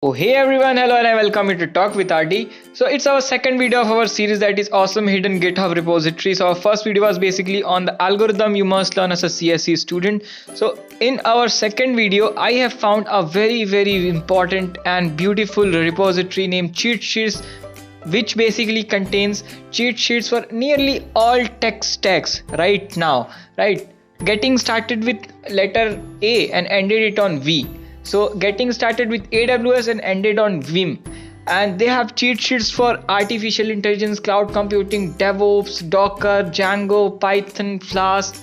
Oh hey everyone, hello and I welcome you to Talk with RD. So it's our second video of our series that is awesome hidden GitHub repository. So our first video was basically on the algorithm you must learn as a CSE student. So in our second video, I have found a very important and beautiful repository named Cheat Sheets, which basically contains cheat sheets for nearly all tech stacks right now, right? Getting started with letter A and ended it on V. So getting started with AWS and ended on Vim. And they have cheat sheets for artificial intelligence, cloud computing, DevOps, Docker, Django, Python, Flask,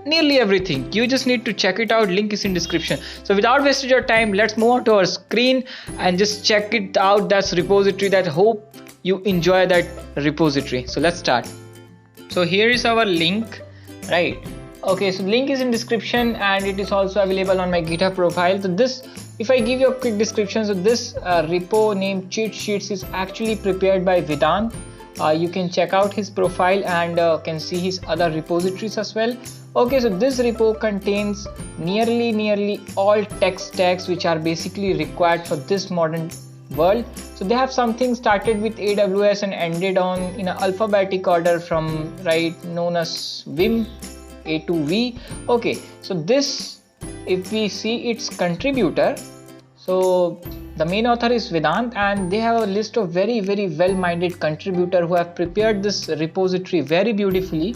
nearly everything. You just need to check it out. Link is in description. So without wasting your time, let's move on to our screen and just check it out. That's repository. That hope you enjoy that repository. So let's start. So here is our link, right? Okay, so link is in description and it is also available on my GitHub profile. So this, if I give you a quick description, so this repo named Cheat Sheets is actually prepared by Vedant. You can check out his profile and can see his other repositories as well. Okay, so this repo contains nearly all tech stacks which are basically required for this modern world. So they have something started with AWS and ended on in an alphabetic order from right known as Vim, A to V. Okay, so this, if we see its contributor, so the main author is Vedant and they have a list of very well-minded contributor who have prepared this repository very beautifully.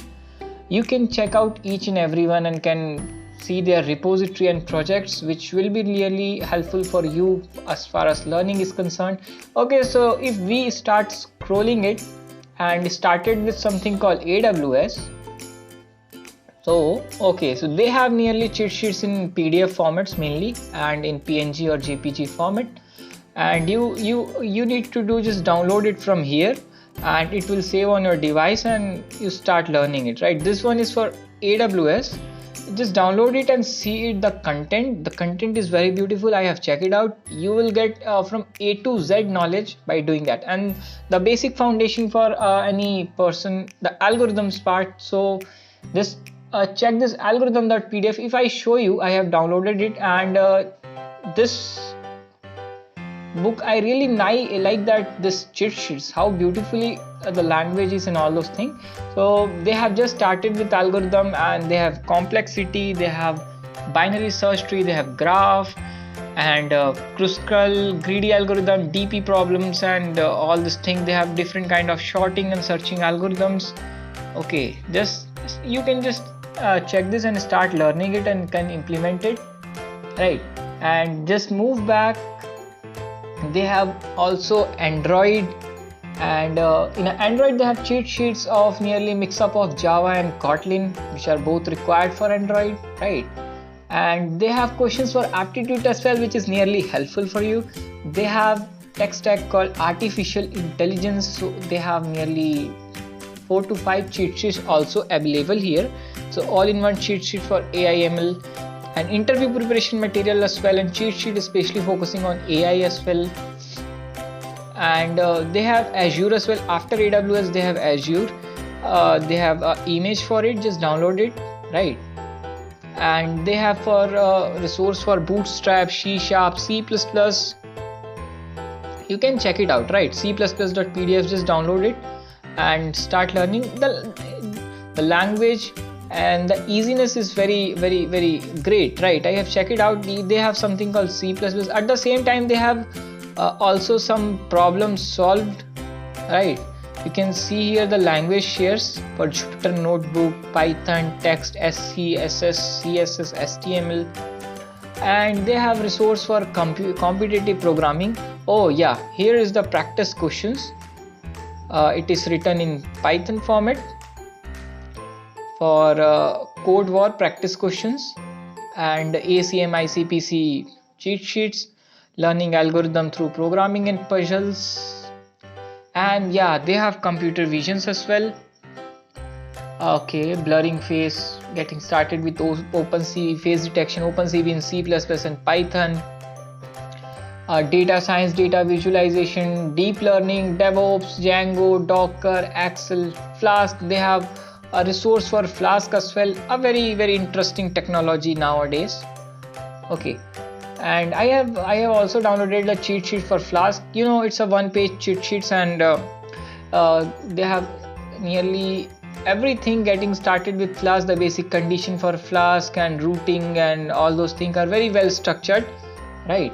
You can check out each and every one and can see their repository and projects, which will be really helpful for you as far as learning is concerned. Okay, so if we start scrolling it and started with something called AWS. So okay, so they have nearly cheat sheets in PDF formats mainly and in PNG or JPG format, and you need to do just download it from here and it will save on your device and you start learning it, right? This one is for AWS. Just download it and see it. The content is very beautiful. I have checked it out. You will get from A to Z knowledge by doing that, and the basic foundation for any person, the algorithms part. So just check this algorithm.pdf. If I show you, I have downloaded it, and this book I really like that this cheat sheets, how beautifully the language is and all those things. So they have just started with algorithm and they have complexity, they have binary search tree, they have graph and Kruskal, greedy algorithm, DP problems, and all this thing. They have different kind of sorting and searching algorithms. Okay, just you can just check this and start learning it and can implement it, right? And just move back. They have also Android, and in Android they have cheat sheets of nearly mix up of Java and Kotlin, which are both required for Android, right? And they have questions for aptitude as well, which is nearly helpful for you. They have tech stack called artificial intelligence, so they have nearly 4 to 5 cheat sheets also available here. So all in one cheat sheet for AI ML and interview preparation material as well, and cheat sheet especially focusing on AI as well. And they have Azure as well. After AWS they have Azure. They have an image for it, just download it, right? And they have for resource for Bootstrap, C#, C++. You can check it out, right? C++.pdf, just download it and start learning the language. And the easiness is very great, right? I have checked it out. They have something called C++. At the same time they have also some problems solved, right? You can see here the language shares for Jupyter Notebook, Python, text, SC, SS, CSS, HTML, and they have resource for competitive programming. Oh yeah, here is the practice questions. It is written in Python format for code war practice questions, and ACM ICPC cheat sheets, learning algorithm through programming and puzzles. And yeah, they have computer visions as well. Okay, blurring face, getting started with OpenCV, face detection, OpenCV in C++ and Python. Data science, data visualization, deep learning, DevOps, Django, Docker, Excel, Flask. They have a resource for Flask as well, a very interesting technology nowadays. Okay, And I have also downloaded the cheat sheet for Flask. You know, it's a one-page cheat sheets, and they have nearly everything getting started with Flask. The basic condition for Flask and routing and all those things are very well structured, right?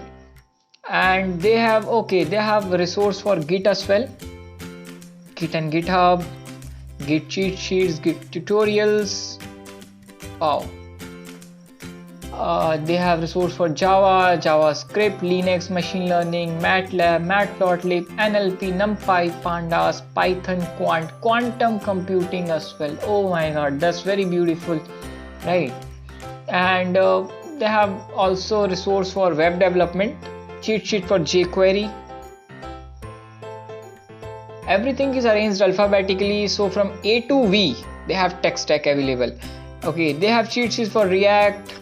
And they have resource for Git as well, Git and GitHub, Git cheat sheets, Git tutorials. Wow. They have resource for Java, JavaScript, Linux, machine learning, MATLAB, Matplotlib, NLP, NumPy, Pandas, Python, quantum computing as well. Oh my god, that's very beautiful, right? And they have also resource for web development, cheat sheet for jQuery. Everything is arranged alphabetically, so from A to V they have tech stack available. Okay, they have cheat sheets for React,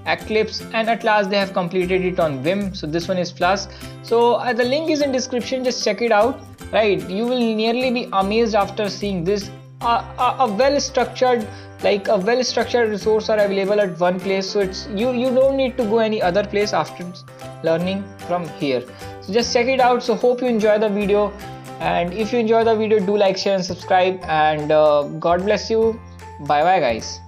Eclipse, and at last they have completed it on Vim. So this one is Flask. So the link is in description, just check it out, right? You will nearly be amazed after seeing this. A well structured resource are available at one place, so it's you don't need to go any other place after learning from here. So just check it out. So hope you enjoy the video, and if you enjoy the video, do like, share and subscribe, and God bless you. Bye bye guys.